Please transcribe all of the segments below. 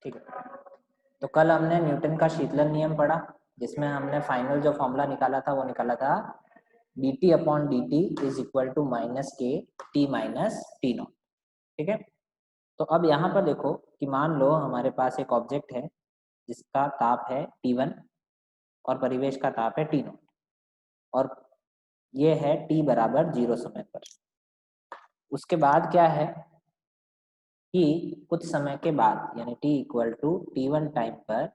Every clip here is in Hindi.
ठीक है, तो कल हमने न्यूटन का शीतलन नियम पढ़ा, जिसमें हमने फाइनल जो फॉर्मूला निकाला था वो निकाला था dt upon dt is equal to minus K T minus T naught. ठीक है, तो अब यहाँ पर देखो कि मान लो हमारे पास एक ऑब्जेक्ट है जिसका ताप है T1 और परिवेश का ताप है T0 और ये है t बराबर 0 समय पर। उसके बाद क्या है कि कुछ समय के बाद यानी t equal to T1 time पर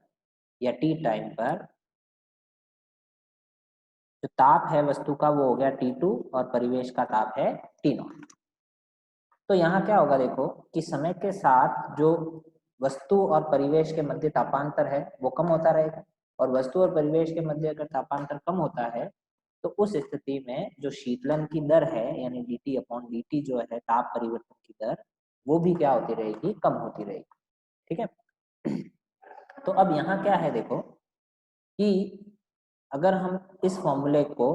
या t टाइम पर जो ताप है वस्तु का वो हो गया T2 और परिवेश का ताप है T0। तो यहाँ क्या होगा देखो कि समय के साथ जो वस्तु और परिवेश के मध्य तापांतर है वो कम होता रहेगा, और वस्तु और परिवेश के मध्य अगर तापांतर कम होता है तो उस स्थिति में जो शीतलन की दर है यानी dt अपॉन dt जो है ताप परिवर्तन की दर, वो भी क्या होती रहेगी, कम होती रहेगी। ठीक है, तो अब यहाँ क्या है देखो कि अगर हम इस फॉर्मूले को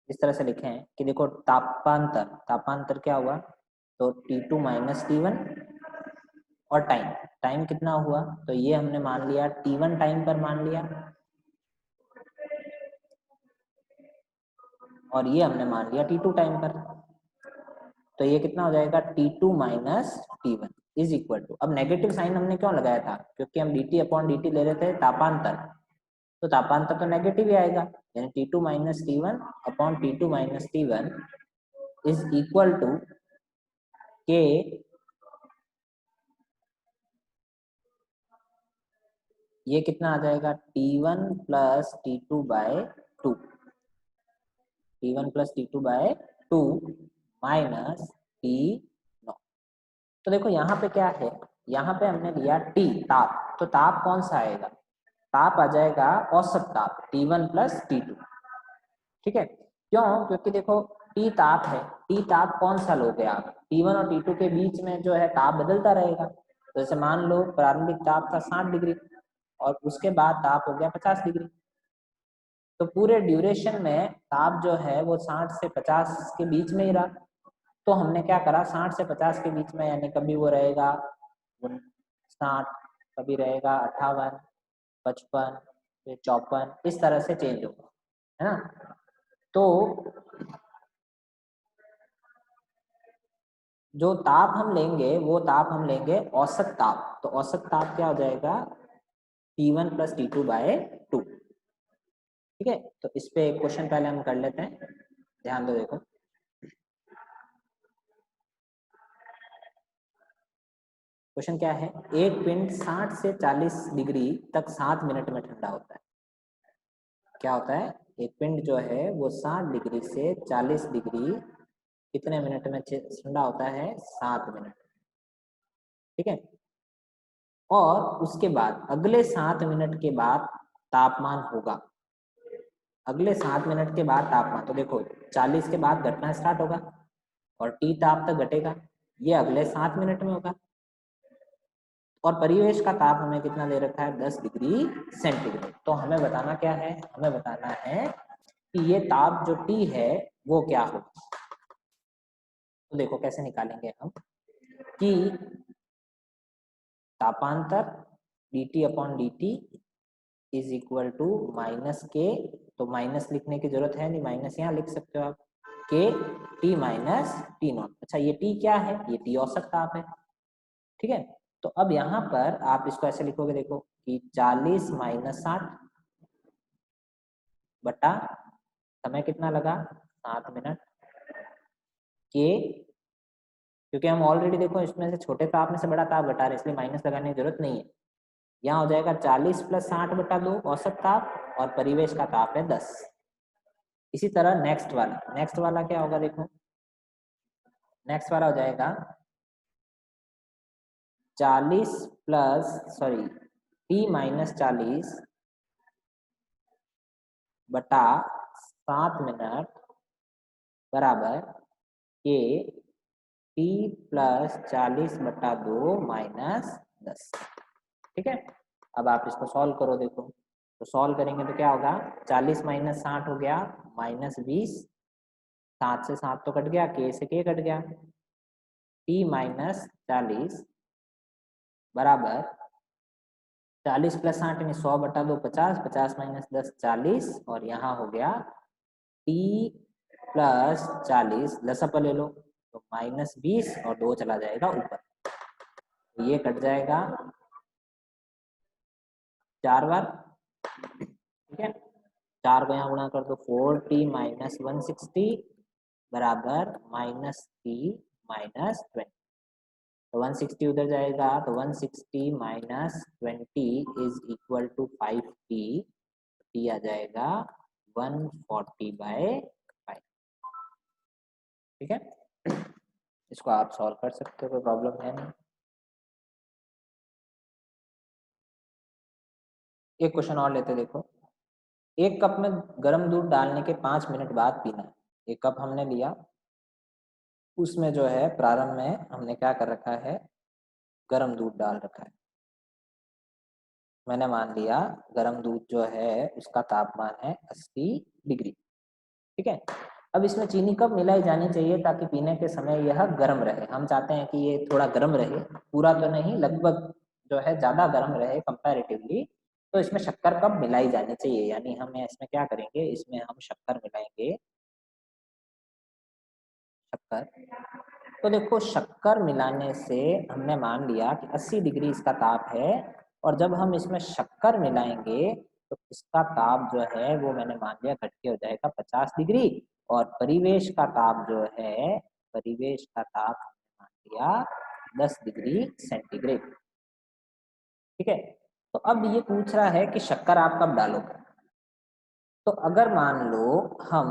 इस तरह से लिखें कि देखो तापांतर तापांतर क्या हुआ, तो T2 माइनस T1 और टाइम टाइम कितना हुआ, तो ये हमने मान लिया T1 टाइम पर मान लिया और ये हमने मान लिया T2 टाइम पर। तो ये कितना हो जाएगा T2 minus T1 is equal to, अब नेगेटिव साइन हमने क्यों लगाया था, क्योंकि हम dt अपॉन dt ले रहे थे तापांतर, तो तापांतर तो नेगेटिव ही आएगा, यानी T2 minus T1 upon T2 minus T1 is equal to K ये कितना आ जाएगा T1 plus T2 by 2, T1 plus T2 by 2 minus T0। तो देखो यहाँ पे क्या है, यहाँ पे हमने लिया T ताप, तो ताप कौन सा आएगा, ताप आ जाएगा औसत ताप T1 प्लस T2। ठीक है, क्यों, क्योंकि देखो T ताप है, T ताप कौन सा लोगे आप, T1 और T2 के बीच में जो है ताप बदलता रहेगा। तो जैसे मान लो प्रारंभिक ताप था 60 डिग्री और उसके बाद ताप हो गया 50 डिग्री, तो पूरे ड्यूरेशन में ताप जो है वो 60 से 50 के बीच में ही रहा। तो हमने क्या करा, 60 से 50 के बीच में, यानी कभी वो रहेगा 60, कभी रहेगा 58, 55, फिर 54, इस तरह से चेंज होगा, है ना। तो जो ताप हम लेंगे वो ताप हम लेंगे औसत ताप, तो औसत ताप क्या हो जाएगा T1 प्लस T2 बाय 2। ठीक है, तो इस पे एक क्वेश्चन पहले हम कर लेते हैं, ध्यान दो देखो। क्वेश्चन क्या है, एक पिंड 60 से 40 डिग्री तक 7 मिनट में ठंडा होता है। क्या होता है, एक पिंड जो है वो 60 डिग्री से 40 डिग्री कितने मिनट में ठंडा होता है, 7 मिनट। ठीक है, और उसके बाद अगले 7 मिनट के बाद तापमान होगा, अगले 7 मिनट के बाद तापमान, तो देखो 40 के बाद घटना स्टार्ट होगा और टी ताप तक घटेगा, ये अगले 7 मिनट में होगा। और परिवेश का ताप हमें कितना दे रखा है, 10 डिग्री सेंटीग्रेड। तो हमें बताना क्या है, हमें बताना है कि ये ताप जो T है वो क्या होगा। तो देखो कैसे निकालेंगे हम कि तापांतर dt upon dt is equal to minus K, तो माइनस लिखने की जरूरत है नहीं, माइनस यहाँ लिख सकते हो आप, के टी माइनस टी नॉट। अच्छा ये टी क्या है, ये टी औसत ताप है। ठीक है, तो अब यहाँ पर आप इसको ऐसे लिखोगे देखो कि 40 माइनस 60 बटा समय कितना लगा 7 मिनट के, क्योंकि हम ऑलरेडी देखो इसमें से छोटे ताप में से बड़ा ताप घटा रहे हैं इसलिए माइनस लगाने की जरूरत नहीं है। यहाँ हो जाएगा 40 प्लस 60 बटा 2 औसत ताप और परिवेश का ताप है 10। इसी तरह नेक्स्ट वाला क्या होगा देखो, नेक्स्ट वाला हो जाएगा 40 प्लस सॉरी टी माइनस 40 बटा 7 मिनट बराबर के टी प्लस 40 बटा 2 माइनस 10। ठीक है, अब आप इसको सॉल्व करो देखो, तो सॉल्व करेंगे तो क्या होगा, 40 माइनस 60 हो गया माइनस 20, 7 से 7 तो कट गया, के से के कट गया, टी माइनस 40 बराबर 40 प्लस 8 यानी 100 बटा 2 50, 50 माइनस 10 40, और यहाँ हो गया t प्लस 40, लसअप ले लो तो माइनस 20 और 2 चला जाएगा ऊपर, तो ये कट जाएगा 4 बार, ठीक है। 4 को यहाँ गुणा कर दो, 4t माइनस 160 बराबर माइनस t माइनस 20, तो 160 उधर जाएगा, तो 160 minus 20 is equal to 5t, t आ जाएगा 140/5, ठीक है। इसको आप सॉल्व कर सकते हो, कोई प्रॉब्लम है नहीं। एक क्वेश्चन और लेते देखो, एक कप में गर्म दूध डालने के 5 मिनट बाद पीना है। एक कप हमने लिया, उसमें जो है प्रारंभ में हमने क्या कर रखा है, गर्म दूध डाल रखा है। मैंने मान लिया गर्म दूध जो है उसका तापमान है 80 डिग्री, ठीक है। अब इसमें चीनी कब मिलाई जानी चाहिए ताकि पीने के समय यह गर्म रहे। हम चाहते हैं कि ये थोड़ा गर्म रहे, पूरा तो नहीं, लगभग जो है ज़्यादा गर्म रहे कंपैरेटिवली। तो इसमें शक्कर कब मिलाई जानी चाहिए, यानी हम इसमें क्या करेंगे, इसमें हम शक्कर मिलाएंगे, शक्कर। तो देखो शक्कर मिलाने से हमने मान लिया कि 80 डिग्री इसका ताप है, और जब हम इसमें शक्कर मिलाएंगे तो इसका ताप जो है वो मैंने मान लिया घट के हो जाएगा 50 डिग्री, और परिवेश का ताप जो है, परिवेश का ताप हमने मान लिया 10 डिग्री सेंटीग्रेड, ठीक है। तो अब ये पूछ रहा है कि शक्कर आप कब डालोगे। तो अगर मान लो हम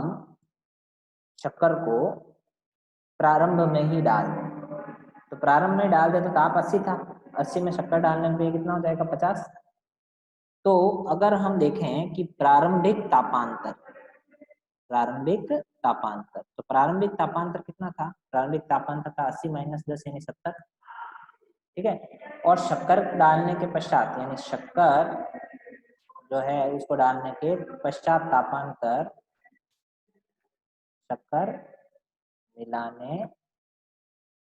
शक्कर को प्रारंभ में ही डाल दें, तो प्रारंभ में डाल दे तो ताप 80 था, 80 में शक्कर डालने पे कितना हो जाएगा 50। तो अगर हम देखें कि प्रारंभिक तापांतर, प्रारंभिक तापांतर, तो प्रारंभिक तापांतर कितना था, प्रारंभिक तापांतर था 80 माइनस 10 यानी 70, ठीक है। और शक्कर डालने के पश्चात, यानी शक्कर जो है उसको डालने के पश्चात तापांतर, शक्कर मिलाने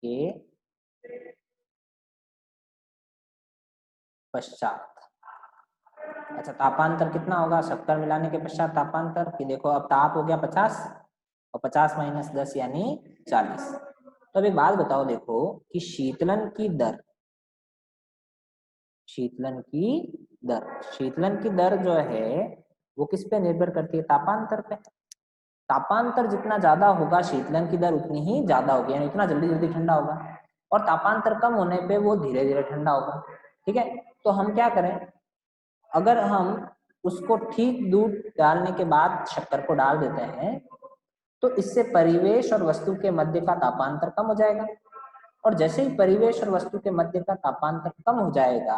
के पश्चात, अच्छा तापांतर कितना होगा शक्कर मिलाने के पश्चात तापांतर, कि देखो अब ताप हो गया 50 और 50 माइनस 10 यानी 40। तो अब एक बात बताओ देखो कि शीतलन की दर, शीतलन की दर, शीतलन की दर जो है वो किस पे निर्भर करती है, तापांतर पे। तापांतर जितना ज्यादा होगा शीतलन की दर उतनी ही ज्यादा होगी, यानी उतना जल्दी जल्दी ठंडा होगा, और तापांतर कम होने पे वो धीरे धीरे ठंडा होगा, ठीक है। तो हम क्या करें, अगर हम उसको ठीक दूध डालने के बाद शक्कर को डाल देते हैं तो इससे परिवेश और वस्तु के मध्य का तापांतर कम हो जाएगा, और जैसे ही परिवेश और वस्तु के मध्य का तापांतर कम हो जाएगा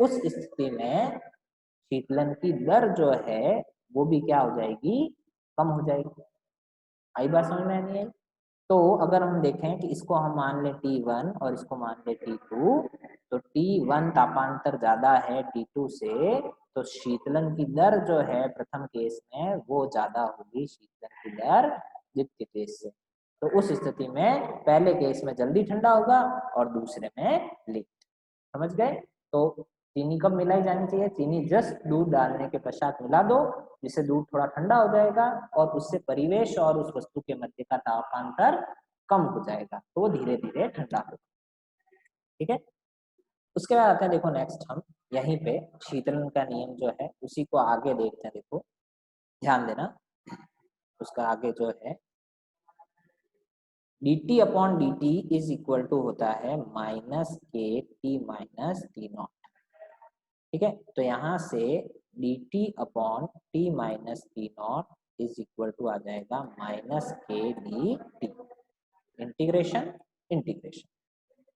उस स्थिति में शीतलन की दर जो है वो भी क्या हो जाएगी, कम हो जाएगी। आई बात समझ में नहीं आई। तो अगर हम देखें कि इसको हम मान लें T1 और इसको मान लें T2, तो T1 तापांतर ज्यादा है T2 से, तो शीतलन की दर जो है प्रथम केस में वो ज्यादा होगी शीतलन की दर द्वितीय केस से। तो उस स्थिति में पहले केस में जल्दी ठंडा होगा और दूसरे में लेट, समझ गए। तो चीनी कब मिलाई जानी चाहिए, चीनी जस्ट दूध डालने के पश्चात मिला दो, जिससे दूध थोड़ा ठंडा हो जाएगा और उससे परिवेश और उस वस्तु के मध्य का तापांतर कम हो जाएगा, तो वो धीरे धीरे ठंडा होगा, ठीक है। उसके बाद आते हैं देखो नेक्स्ट हम यहीं पे शीतलन का नियम जो है उसी को आगे देखते हैं, देखो ध्यान देना, उसका आगे जो है dt upon dt is equal to होता है minus K T minus T naught, ठीक है। तो यहाँ से dt upon T minus T naught is equal to आ जाएगा माइनस के डी टी, इंटीग्रेशन इंटीग्रेशन,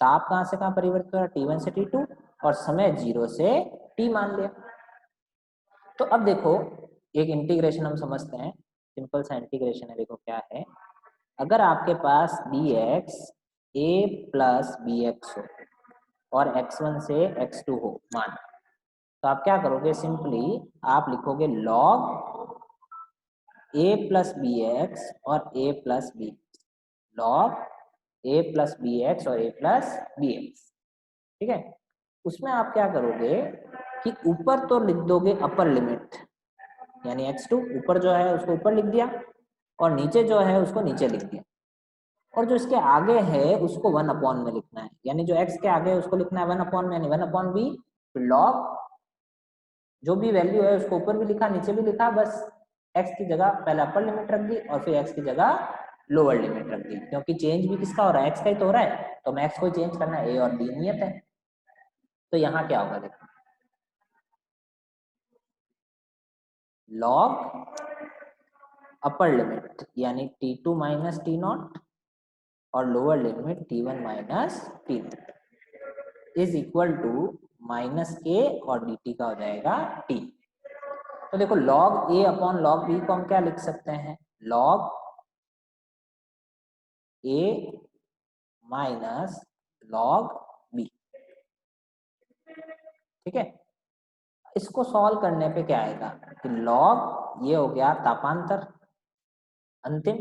ताप कहाँ से कहाँ परिवर्तित हो रहा है, T1 से T2, और समय 0 से t मान लिया। तो अब देखो एक इंटीग्रेशन हम समझते हैं, सिंपल सा इंटीग्रेशन है, देखो क्या है। अगर आपके पास dx a plus B X हो और x1 से x2 हो मान, तो आप क्या करोगे, सिंपली आप लिखोगे log a plus B X और a plus B, log a plus B X और a प्लस बी एक्स, ठीक है। उसमें आप क्या करोगे कि ऊपर तो लिख दोगे अपर लिमिट, यानी x2 ऊपर जो है उसको ऊपर लिख दिया और नीचे जो है उसको नीचे लिख दिया, और जो इसके आगे है उसको 1 अपॉन में लिखना है, यानी जो x के आगे है उसको लिखना है 1 अपॉन में, यानी 1/b। लॉग जो भी वैल्यू है उसको ऊपर भी लिखा नीचे भी लिखा, बस x की जगह पहले अपर लिमिट रख दी और फिर x की जगह लोअर लिमिट रख दी, क्योंकि चेंज भी किसका हो रहा है, x का ही तो हो रहा है, तो हमें x को चेंज करना है, a और b नियत है। तो यहाँ क्या होगा देखो, लॉग अपर लिमिट यानी t2 माइनस टी नॉट और lower limit t1 minus T naught is equal to minus a और dt का हो जाएगा t। तो देखो log a upon log b को हम क्या लिख सकते हैं, log a minus log b, ठीक है। इसको सॉल्व करने पे क्या आएगा कि log ये हो गया तापांतर अंतिम,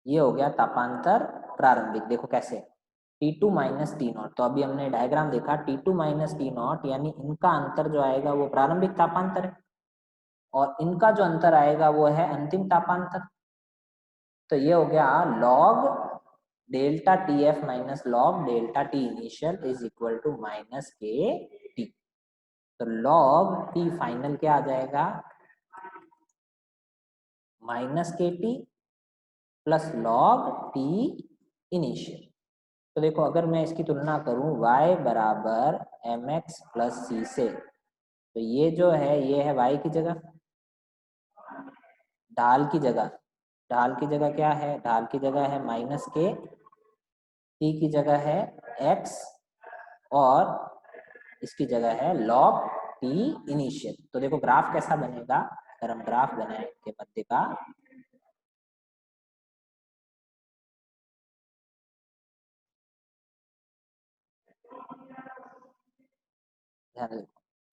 ये हो गया तापांतर प्रारंभिक। देखो कैसे, T2 माइनस टी नॉट, तो अभी हमने डायग्राम देखा T2 माइनस टी नॉट यानी इनका अंतर जो आएगा वो प्रारंभिक तापांतर है और इनका जो अंतर आएगा वो है अंतिम तापांतर। तो ये हो गया log delta T F minus log delta T initial is equal to minus K T. तो log टी फाइनल क्या आ जाएगा, minus K T plus log T initial. तो देखो अगर मैं इसकी तुलना करूं y बराबर एम एक्स प्लस सी से, तो ये जो है ये है y की जगह, ढाल की जगह, ढाल की जगह क्या है, ढाल की जगह है माइनस के, टी की जगह है x और इसकी जगह है log टी इनिशियल। तो देखो ग्राफ कैसा बनेगा, अगर हम ग्राफ बनाएंगे मध्य का,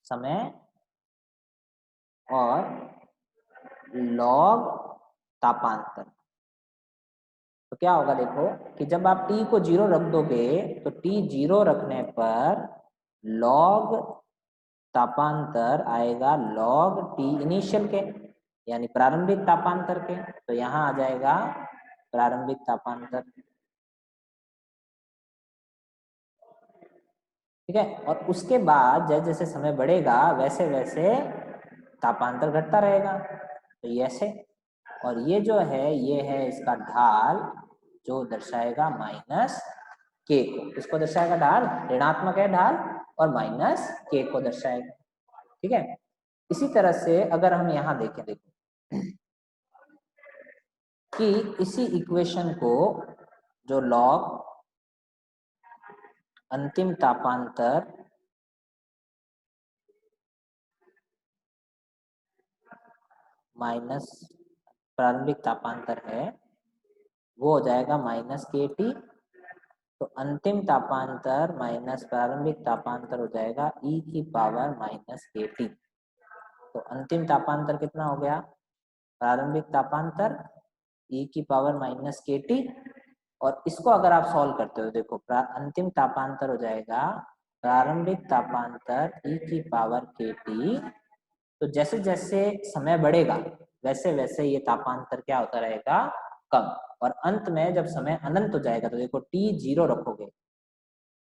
समय और log तापांतर, तो क्या होगा देखो कि जब आप t को 0 रख दोगे तो t 0 रखने पर log तापांतर आएगा log t इनिशियल के, यानी प्रारंभिक तापांतर के। तो यहाँ आ जाएगा प्रारंभिक तापांतर, ठीक है। और उसके बाद जैसे जैसे समय बढ़ेगा वैसे वैसे तापांतर घटता रहेगा, तो ये ऐसे, और ये जो है ये है इसका ढाल जो दर्शाएगा माइनस के को, इसको दर्शाएगा ढाल, ऋणात्मक है ढाल और माइनस के को दर्शाएगा, ठीक है। इसी तरह से अगर हम यहाँ देखें, देखो कि इसी इक्वेशन को जो log अंतिम तापांतर माइनस प्रारंभिक तापांतर है वो हो जाएगा माइनस के टी, तो अंतिम तापांतर माइनस प्रारंभिक तापांतर हो जाएगा e की पावर माइनस के टी। तो अंतिम तापांतर कितना हो गया, प्रारंभिक तापांतर e की पावर माइनस के टी, और इसको अगर आप सॉल्व करते हो देखो अंतिम तापांतर हो जाएगा प्रारंभिक तापांतर e की पावर के टी। तो जैसे जैसे समय बढ़ेगा वैसे वैसे ये तापांतर क्या होता रहेगा, कम, और अंत में जब समय अनंत हो जाएगा तो देखो t 0 रखोगे,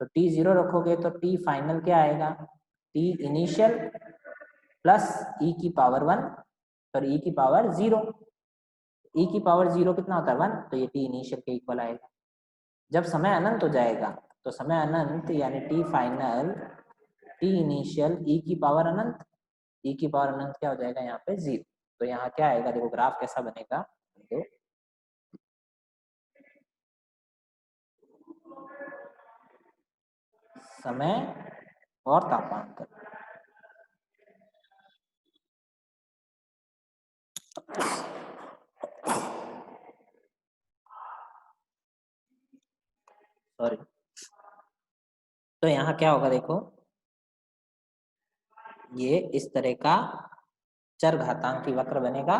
तो t 0 रखोगे तो t फाइनल क्या आएगा, t इनिशियल प्लस e की पावर 1 और e की पावर 0, e की पावर 0 कितना होता है 1, तो ये t इनिशियल के इक्वल आएगा। जब समय अनंत हो जाएगा तो समय अनंत यानी t final t initial e की पावर अनंत, e की पावर अनंत क्या हो जाएगा यहाँ पे 0। तो यहाँ क्या आएगा देखो ग्राफ कैसा बनेगा, तो समय और तापांतर, सॉरी, तो यहाँ क्या होगा देखो, ये इस तरह का चर घातांकी वक्र बनेगा,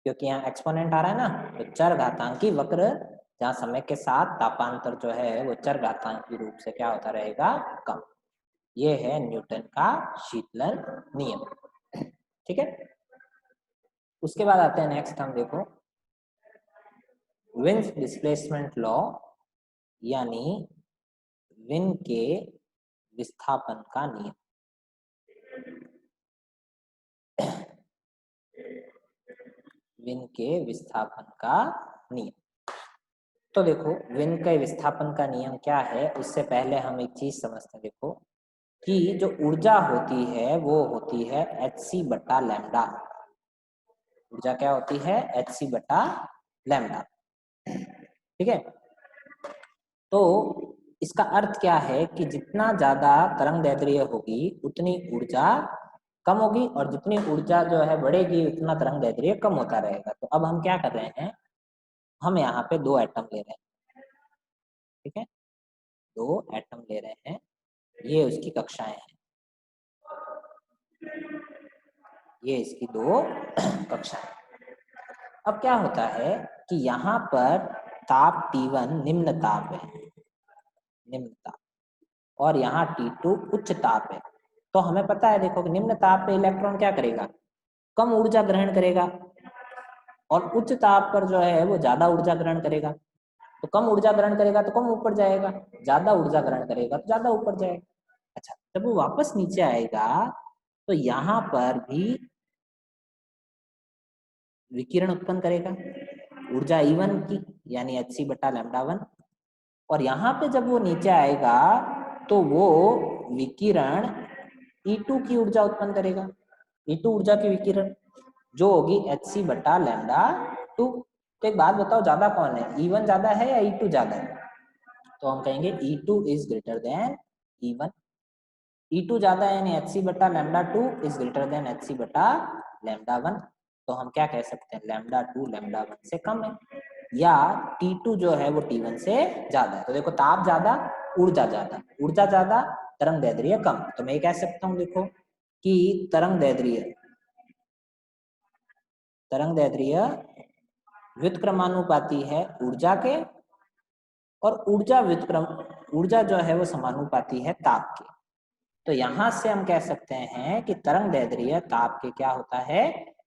क्योंकि यहाँ एक्सपोनेंट आ रहा है ना, तो चर घातांकी वक्र जहाँ समय के साथ तापांतर जो है वो चर घातांकी रूप से क्या होता रहेगा, कम। ये है न्यूटन का शीतलन नियम। ठीक है, उसके बाद आते हैं नेक्स्ट, हम देखो विंस डिस्प्लेसमेंट लॉ, यानी विन के विस्थापन का नियम। विन के विस्थापन का नियम। तो देखो विन के विस्थापन का नियम क्या है, उससे पहले हम एक चीज समझते हैं। देखो कि जो ऊर्जा होती है वो होती है hc बटा लैम्डा। ऊर्जा क्या होती है? hc बटा लैम्डा। ठीक है, तो इसका अर्थ क्या है कि जितना ज्यादा तरंग दैर्ध्य होगी उतनी ऊर्जा कम होगी, और जितनी ऊर्जा जो है बढ़ेगी उतना तरंग दैर्ध्य कम होता रहेगा। तो अब हम क्या कर रहे हैं, हम यहाँ पे दो एटम ले रहे हैं। ठीक है, दो एटम ले रहे हैं, ये उसकी कक्षाएं हैं, ये इसकी दो कक्षाएं। अब क्या होता है कि यहाँ पर ताप T1 निम्न ताप है, निम्न ताप, और यहाँ T2 उच्च ताप है। तो हमें पता है देखो कि निम्न ताप पे इलेक्ट्रॉन क्या करेगा, कम ऊर्जा ग्रहण करेगा, और उच्च ताप पर जो है वो ज्यादा ऊर्जा ग्रहण करेगा। तो कम ऊर्जा ग्रहण करेगा तो कम ऊपर जाएगा, ज्यादा ऊर्जा ग्रहण करेगा तो ज्यादा ऊपर जाएगा। अच्छा, जब वो वापस नीचे आएगा तो यहाँ पर भी विकिरण उत्पन्न करेगा, ऊर्जा E1 की, यानी hc बटा लैम्डा 1। और यहाँ पे जब वो नीचे आएगा तो वो विकिरण E2 की ऊर्जा उत्पन्न करेगा, E2 ऊर्जा की विकिरण जो होगी hc बटा लैम्डा 2। तो एक बात बताओ, ज्यादा कौन है, E1 ज्यादा है या E2 ज्यादा है? तो हम कहेंगे E2 is greater then E1। E2 ज्यादा है यानी hc बटा lambda 2 is greater then hc बटा लैम्डा 1। तो हम क्या कह सकते हैं, लैम्डा 2 लैम्डा 1 से कम है, या T2 जो है वो T1 से ज्यादा है। तो देखो ताप ज्यादा, ऊर्जा ज्यादा, ऊर्जा ज्यादा, तरंग दैर्ध्य कम। तो मैं ये कह सकता हूँ देखो कि तरंग दैर्ध्य व्युत्क्रमानुपाती है ऊर्जा के, और ऊर्जा जो है वो समानुपाती है ताप के। तो यहां से हम कह सकते हैं कि तरंग दैर्ध्य ताप के क्या होता है,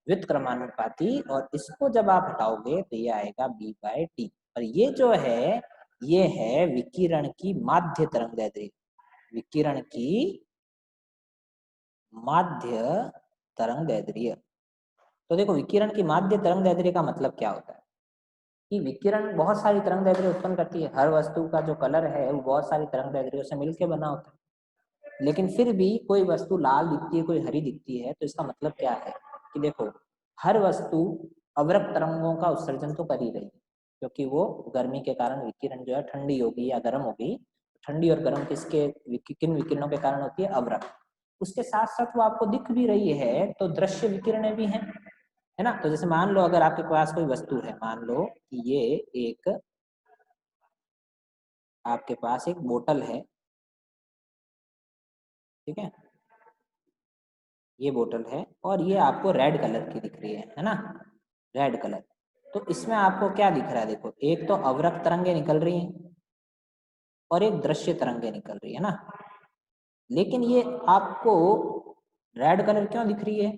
व्युत्क्रमानुपाती, और इसको जब आप हटाओगे तो ये आएगा B/T। और ये जो है ये है विकिरण की माध्य तरंग दैर्ध्य, विकिरण की माध्य तरंग दैर्ध्य। तो देखो विकिरण की माध्य तरंग दैर्ध्य का मतलब क्या होता है कि विकिरण बहुत सारी तरंग दैर्ध्य उत्पन्न करती है। हर वस्तु का जो कलर है वो बहुत सारी तरंग दैर्ध्यों से मिलकर बना होता है, लेकिन फिर भी कोई वस्तु लाल दिखती है, कोई हरी दिखती है। तो इसका मतलब क्या है कि देखो हर वस्तु अवरक्त तरंगों का उत्सर्जन तो कर ही रही है, क्योंकि वो गर्मी के कारण विकिरण जो है ठंडी होगी या गर्म होगी। ठंडी और गर्म किन विकिरणों के कारण होती है, अवरक्त। उसके साथ साथ वो आपको दिख भी रही है, तो दृश्य विकिरणें भी हैं, है ना। तो जैसे मान लो अगर आपके पास कोई वस्तु है, मान लो कि ये एक आपके पास एक बोतल है, ठीक है, ये बोतल है और ये आपको रेड कलर की दिख रही है ना, रेड कलर। तो इसमें आपको क्या दिख रहा है, देखो एक तो अवरक्त तरंगे निकल रही हैं और एक दृश्य तरंगे निकल रही है ना। लेकिन ये आपको रेड कलर क्यों दिख रही है,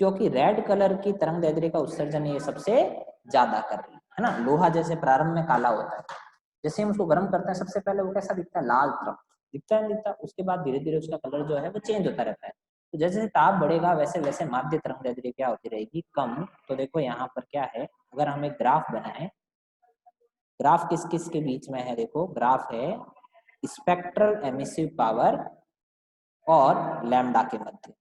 क्योंकि रेड कलर की तरंग दैर्ध्य का उत्सर्जन ये सबसे ज्यादा कर रही है ना। लोहा जैसे प्रारंभ में काला होता है, जैसे हम उसको गर्म करते हैं सबसे पहले वो कैसा दिखता है, लाल तरफ दिखता है, दिखता है। उसके बाद धीरे धीरे उसका कलर जो है वो चेंज होता रहता है। तो जैसे जैसे ताप बढ़ेगा वैसे वैसे माध्य तरंग दैर्ध्य क्या होती रहेगी, कम। तो देखो यहाँ पर क्या है, अगर हम एक ग्राफ बनाए, ग्राफ किस किस के बीच में है, देखो ग्राफ है स्पेक्ट्रल एमिसिव पावर और लैम्डा के मध्य।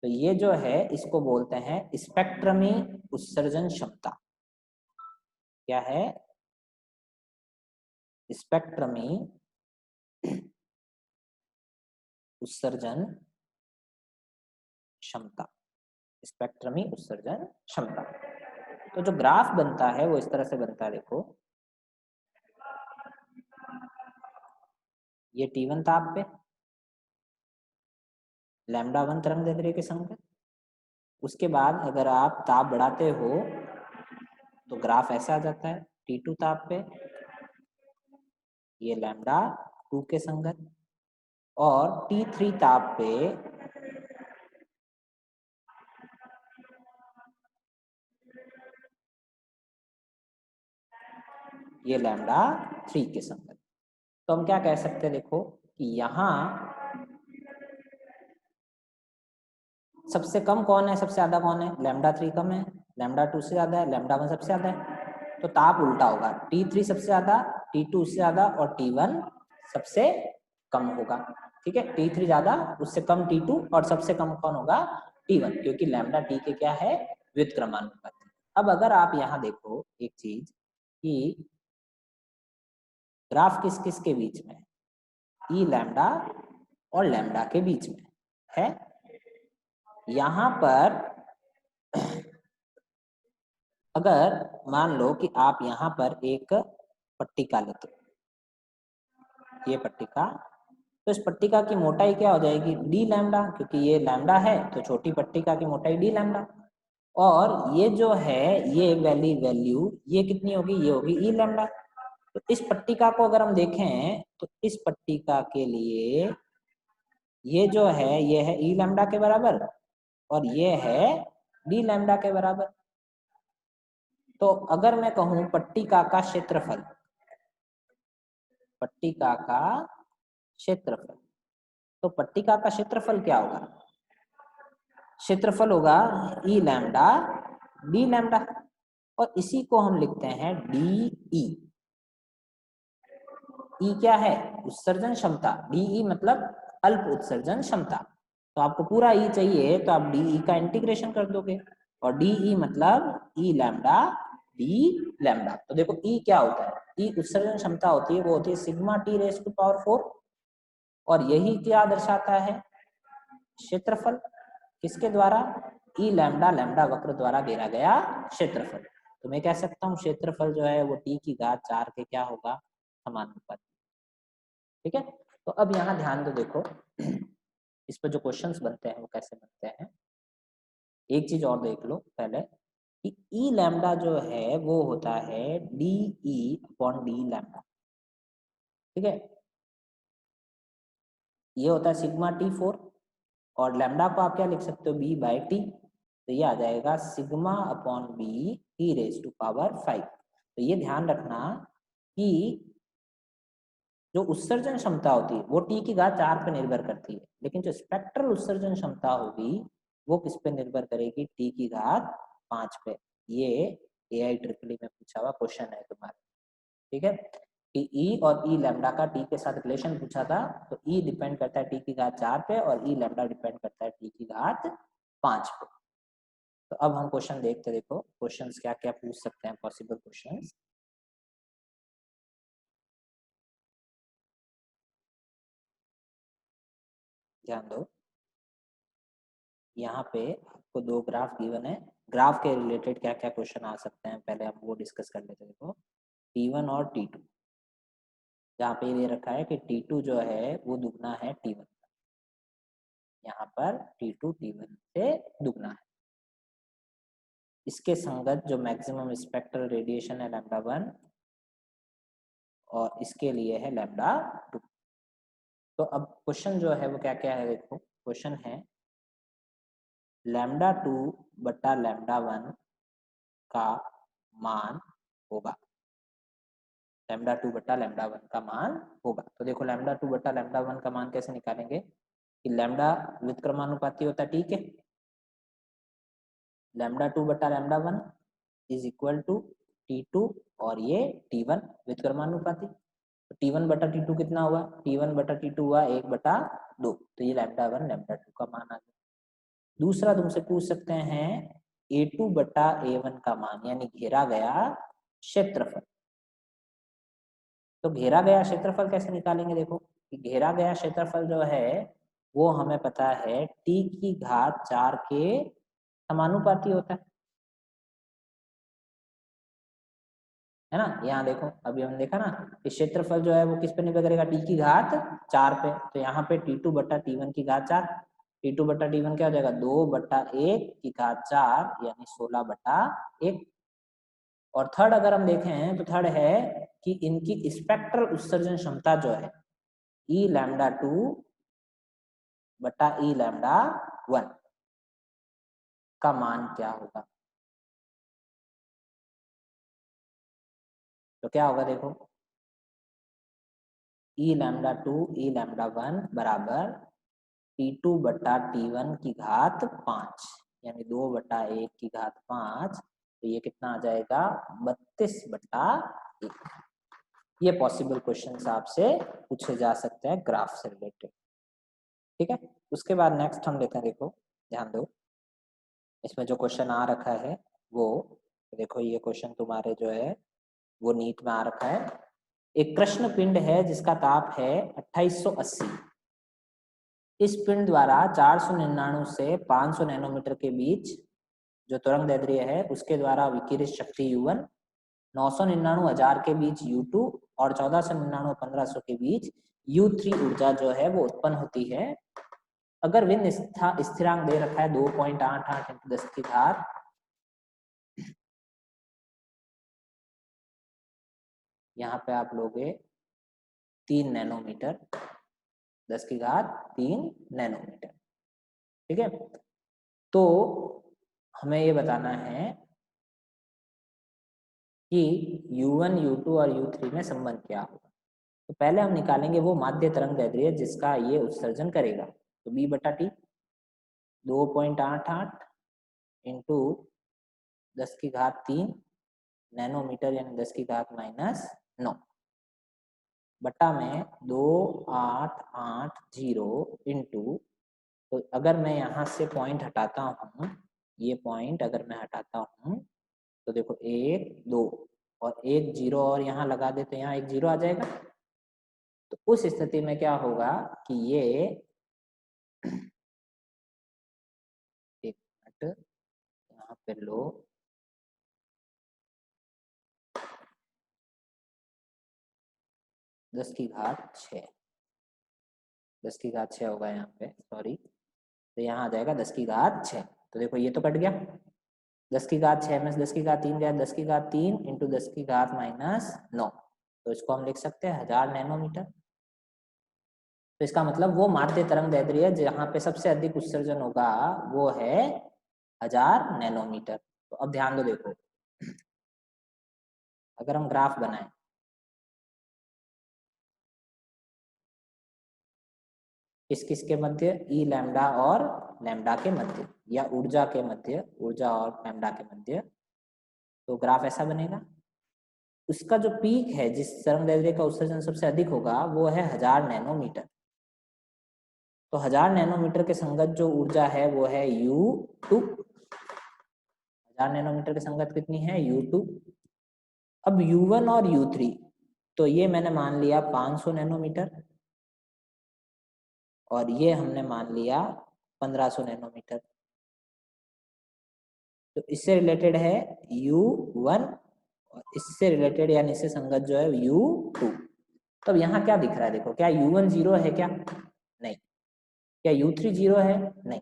तो ये जो है इसको बोलते हैं स्पेक्ट्रमी उत्सर्जन क्षमता। क्या है, स्पेक्ट्रमी उत्सर्जन क्षमता, स्पेक्ट्रमी उत्सर्जन क्षमता। तो जो ग्राफ बनता है वो इस तरह से बनता है, देखो ये T1 ताप पे लैम्डा 1 तरंग दैर्ध्य के संगत। उसके बाद अगर आप ताप बढ़ाते हो तो ग्राफ ऐसा आ जाता है, T2 ताप पे ये लैम्डा 2 के संगत। और T3 ताप पे ये लैम्डा 3 के संगत। तो हम क्या कह सकते हैं, देखो कि यहाँ सबसे कम कौन है, सबसे ज्यादा कौन है, लैम्डा 3 कम है, लैम्डा 2 से ज्यादा है, लैम्डा 1 सबसे ज्यादा है। तो ताप उल्टा होगा, T3 सबसे ज्यादा, T2 उससे ज्यादा और T1 सबसे कम होगा। ठीक है, T3 ज्यादा, उससे कम T2 और सबसे कम कौन होगा, T1, क्योंकि लैम्डा T के क्या है, व्युत्क्रमानुपाती। अब अगर आप यहाँ देखो एक चीज कि ग्राफ किस किस के बीच में, ई लैम्डा और लैम्डा के बीच में है। यहाँ पर अगर मान लो कि आप यहाँ पर एक पट्टिका लेते हो, ये पट्टिका, तो इस पट्टिका की मोटाई क्या हो जाएगी, डी लैम्डा, क्योंकि ये लैम्डा है तो छोटी पट्टिका की मोटाई डी लैम्डा। और ये जो है ये वैल्यू ये कितनी होगी, ये होगी ई लैम्डा। तो इस पट्टिका को अगर हम देखें तो इस पट्टिका के लिए ये जो है ये है ई लैम्डा के बराबर और ये है डी लैम्डा के बराबर। तो अगर मैं कहूं पट्टिका का क्षेत्रफल, पट्टिका का क्षेत्रफल, तो पट्टिका का क्षेत्रफल क्या होगा, क्षेत्रफल होगा ई लैम्डा डी लैम्डा, और इसी को हम लिखते हैं डी ई। ई क्या है, उत्सर्जन क्षमता, डी ई मतलब अल्प उत्सर्जन क्षमता। तो आपको पूरा ई चाहिए तो आप डी ई का इंटीग्रेशन कर दोगे, और डी ई मतलब ई लैम्डा डी लैम्डा। तो देखो ई क्या होता है, ई उत्सर्जन क्षमता होती है, वो होती है sigma T raise to power 4, और यही क्या दर्शाता है, क्षेत्रफल, किसके द्वारा, ई लैम्डा लैम्डा वक्र द्वारा घेरा गया क्षेत्रफल। तो मैं कह सकता हूँ क्षेत्रफल जो है वो टी की घात 4 के क्या होगा, समानुपाती। ठीक है, तो अब यहाँ ध्यान दो, देखो इस पर जो क्वेश्चंस बनते हैं वो कैसे बनते हैं। एक चीज और देख लो पहले कि ई लैम्डा जो है वो होता है D E upon D lambda. ठीक है, ये होता है सिग्मा T4, और लैम्डा को आप क्या लिख सकते हो, बी बाई टी। तो ये आ जाएगा sigma upon B T raise to power 5। तो ये ध्यान रखना कि जो उत्सर्जन क्षमता होती है वो टी की घात 4 पे निर्भर करती है, लेकिन जो स्पेक्ट्रल उत्सर्जन क्षमता होगी वो किस पे निर्भर करेगी, टी की घात 5 पे। ये AI EEE में पूछा हुआ क्वेश्चन है तुम्हारा। ठीक है, कि ई और ई लैम्डा का टी के साथ रिलेशन पूछा था, तो ई डिपेंड करता है टी की घात 4 पे और ई लैम्डा डिपेंड करता है टी की घात 5 पे। तो अब हम क्वेश्चन देखते, देखो क्वेश्चंस क्या क्या पूछ सकते हैं, पॉसिबल क्वेश्चंस। ध्यान दो, यहाँ पे आपको दो ग्राफ गिवन है, ग्राफ के रिलेटेड क्या क्या क्वेश्चन आ सकते हैं पहले हम वो डिस्कस कर लेते हैं। देखो T1 और T2, जहाँ पे ये रखा है कि T2 जो है वो दुगना है T1, यहाँ पर T2 T1 से दुगना है। इसके संगत जो मैक्सिमम स्पेक्ट्रल रेडिएशन है लैम्डा 1, और इसके लिए है लैम्डा 2। तो अब क्वेश्चन जो है वो क्या क्या है, देखो क्वेश्चन है लैम्डा 2 बटा लैम्डा 1 का मान होगा, लैम्डा 2 बटा लैम्डा 1 का मान होगा। तो देखो लैम्डा 2 बटा लैम्डा 1 का मान कैसे निकालेंगे, कि लैम्डा व्युत्क्रमानुपाती होता है, ठीक है, लैम्डा 2 बटा lambda 1 is equal to T2 और ये T1 व्युत्क्रमानुपाती। तो T1 बटा T2 कितना हुआ, T1 बटा T2 हुआ 1/2, तो ये लैम्डा 1 लैम्डा 2 का मान आ गया। दूसरा तुमसे पूछ सकते हैं A2 बटा A1 का मान, यानी घेरा गया क्षेत्रफल। तो घेरा गया क्षेत्रफल कैसे निकालेंगे, देखो कि घेरा गया क्षेत्रफल जो है वो हमें पता है टी की घात 4 के समानुपाती होता है ना। यहाँ देखो अभी हमने देखा ना कि क्षेत्रफल जो है वो किस पे निर्भर करेगा, टी की घात 4 पे। तो यहाँ पे T2 बटा T1 की घात 4, T2 बटा T1 क्या हो जाएगा, 2/1 की घात 4 यानी 16/1। और थर्ड अगर हम देखें तो थर्ड है कि इनकी स्पेक्ट्रल उत्सर्जन क्षमता जो है ई लैम्डा 2 बटा ई लैम्डा 1 का मान क्या होगा? तो क्या होगा देखो, ई लैम्डा 2 ई लैम्डा 1 बराबर T2 बटा T1 की घात 5, यानी 2 बटा 1 की घात 5। तो ये कितना आ जाएगा? 32 बटा 1। ये पॉसिबल क्वेश्चन आपसे पूछे जा सकते हैं ग्राफ से रिलेटेड। ठीक है, उसके बाद नेक्स्ट हम लेते हैं, देखो ध्यान दो, इसमें जो क्वेश्चन आ रखा है वो देखो, ये क्वेश्चन तुम्हारे जो है वो नीट में आ रखा है। एक कृष्ण पिंड है जिसका ताप है 2880। इस पिंड द्वारा 499 से 500 नैनोमीटर के बीच जो तरंग दैर्ध्य है उसके द्वारा विकिरित शक्ति U1, 999 हजार के बीच U2 और 1499 1500 के बीच U3 ऊर्जा जो है वो उत्पन्न होती है। अगर विन स्थिरांक दे रखा है 2.88 इंटू 10 की घात, यहाँ पे आप लोगे 3 नैनोमीटर, 10 की घात 3 नैनोमीटर। ठीक है, तो हमें ये बताना है कि U1, U2 और U3 में संबंध क्या होगा। तो पहले हम निकालेंगे वो माध्य तरंग दैर्ध्य जिसका ये उत्सर्जन करेगा। तो B बटा T 2.88 इंटू 10 की घात 3 नैनोमीटर, यानी 10 की घात -9 बटा में 2880 इंटू, तो अगर मैं यहाँ से पॉइंट हटाता हूँ, ये पॉइंट अगर मैं हटाता हूँ तो देखो 1 2 और 1 0 और यहाँ लगा दे तो यहाँ 1 0 आ जाएगा। तो उस स्थिति में क्या होगा कि ये एक मिनट यहाँ पे लो, दस की घात 6, 10 की घात 6 होगा यहाँ पे, सॉरी। तो यहाँ आ जाएगा 10 की घात 6। तो देखो ये तो कट गया, 10 की घात 6 में 10 की घात 3 गया, 10 की घात 3 इंटू 10 की घात -9। तो इसको हम लिख सकते हैं 1000 नैनोमीटर। तो इसका मतलब वो माध्य तरंग दैर्ध्य जहाँ पे सबसे अधिक उत्सर्जन होगा वो है 1000 नैनोमीटर। तो अब ध्यान दो, देखो अगर हम ग्राफ बनाएं, किस किस के मध्य, ई लैम्डा और लैम्डा के मध्य, या ऊर्जा के मध्य, ऊर्जा और लैम्डा के मध्य, तो ग्राफ ऐसा बनेगा। उसका जो पीक है, जिस तरंग दैर्ध्य का उत्सर्जन सबसे अधिक होगा वो है 1000 नैनोमीटर। तो 1000 नैनोमीटर के संगत जो ऊर्जा है वो है U2। 1000 नैनोमीटर के संगत कितनी है? U2। अब U1 और U3, तो ये मैंने मान लिया 500 नैनोमीटर और ये हमने मान लिया 1500 नैनोमीटर। तो इससे रिलेटेड है U1 और इससे रिलेटेड यानी इससे संगत जो है U2। तो अब यहाँ क्या दिख रहा है, देखो क्या U1 0 है क्या? नहीं। क्या U3 0 है? नहीं।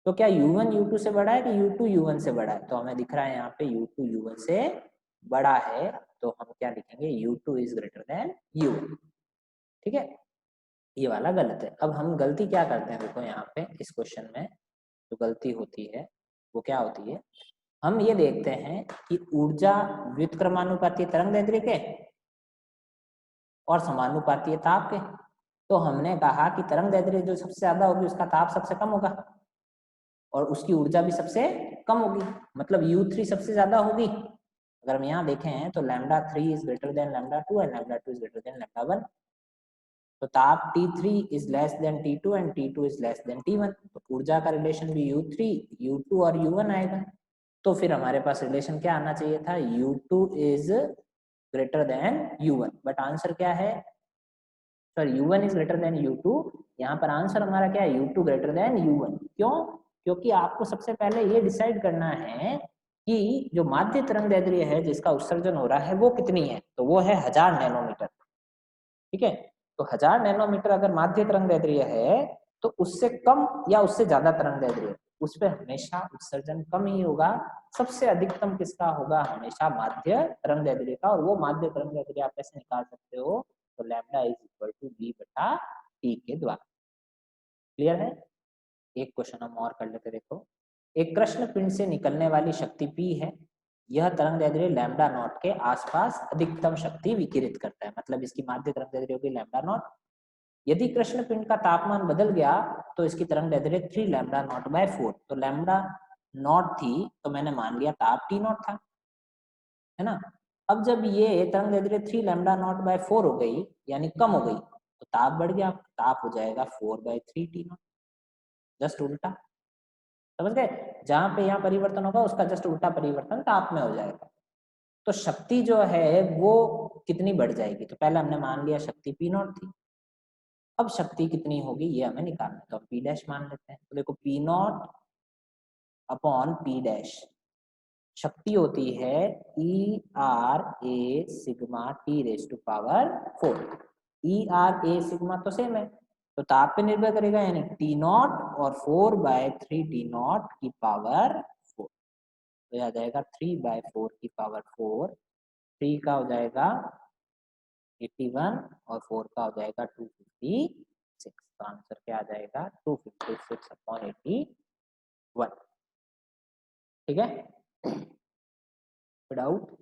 तो क्या U1 U2 से बड़ा है कि U2 U1 से बड़ा है? तो हमें दिख रहा है यहाँ पे U2 U1 से बड़ा है। तो हम क्या लिखेंगे? U2 is greater then U1। ठीक है, ये वाला गलत है। अब हम गलती क्या करते हैं, देखो यहाँ पे इस क्वेश्चन में जो गलती होती है वो क्या होती है, हम ये देखते हैं कि ऊर्जा व्युत्क्रमानुपाती तरंग दैर्ध्य के और समानुपाती ताप के। तो हमने कहा कि तरंग दैर्ध्य जो सबसे ज्यादा होगी उसका ताप सबसे कम होगा और उसकी ऊर्जा भी सबसे कम होगी, मतलब U3 सबसे ज्यादा होगी। अगर हम यहाँ देखें तो λ3 is greater than λ2 and λ2 is greater than λ1। तो ताप T3 is less than T2 and T2 is less than T1। तो ऊर्जा का रिलेशन भी U3 U2 और U1 आएगा। तो फिर हमारे पास रिलेशन क्या आना चाहिए था? U2 is greater then U1। But answer क्या है? Sorry, U1 is greater then U2। यहाँ पर आंसर हमारा क्या है? U2 greater than U1। क्यों? क्योंकि आपको सबसे पहले ये डिसाइड करना है कि जो माध्य तरंग दैर्ध्य है जिसका उत्सर्जन हो रहा है वो कितनी है, तो वो है 1000 नैनोमीटर। ठीक है, तो 1000 नैनोमीटर अगर माध्य तरंग दैर्ध्य है तो उससे कम या उससे ज्यादा तरंग दैर्ध्य उस पर हमेशा उत्सर्जन कम ही होगा। सबसे अधिकतम किसका होगा? हमेशा माध्य तरंग दैर्ध्य का। और वो माध्य तरंग दैर्ध्य आप कैसे निकाल सकते हो? तो lambda is equal to B बटा T के द्वारा। क्लियर है? एक क्वेश्चन हम और कर लेते, देखो। एक कृष्ण पिंड से निकलने वाली शक्ति P है। यह तरंग दैर्ध्य लैम्डा नॉट के आसपास अधिकतम शक्ति विकिरित करता है, मतलब इसकी माध्य तरंग दैर्ध्य होगी लैम्डा नॉट। यदि कृष्ण पिंड का तापमान बदल गया तो इसकी तरंग दैर्ध्य 3 लैम्डा नॉट बाय 4। तो लैम्डा नॉट थी तो मैंने मान लिया ताप T नॉट था, है ना। अब जब ये तरंग दैर्ध्य 3 लैम्डा नॉट बाय 4 हो गई, यानी कम हो गई, तो ताप बढ़ गया, ताप हो जाएगा 4/3 T नॉट। जस्ट उल्टा, समझ गए? जहां पे यहाँ परिवर्तन होगा उसका जस्ट उल्टा परिवर्तन ताप में हो जाएगा। तो शक्ति जो है वो कितनी बढ़ जाएगी? तो पहले हमने मान लिया शक्ति P नॉट थी, अब शक्ति कितनी होगी ये हमें निकालना है, तो P डैश मान लेते हैं। तो देखो P not upon P dash शक्ति होती है E/A sigma T⁻⁴। E/A sigma तो सेम है, तो ताप पे निर्भर करेगा, यानी T नॉट और 4/3 T नॉट की पावर 4। तो आ जाएगा 3/4 की पावर 4। 3 का हो जाएगा 81 और 4 का हो जाएगा 256। तो आंसर क्या आ जाएगा? 256/81। ठीक है, डाउट?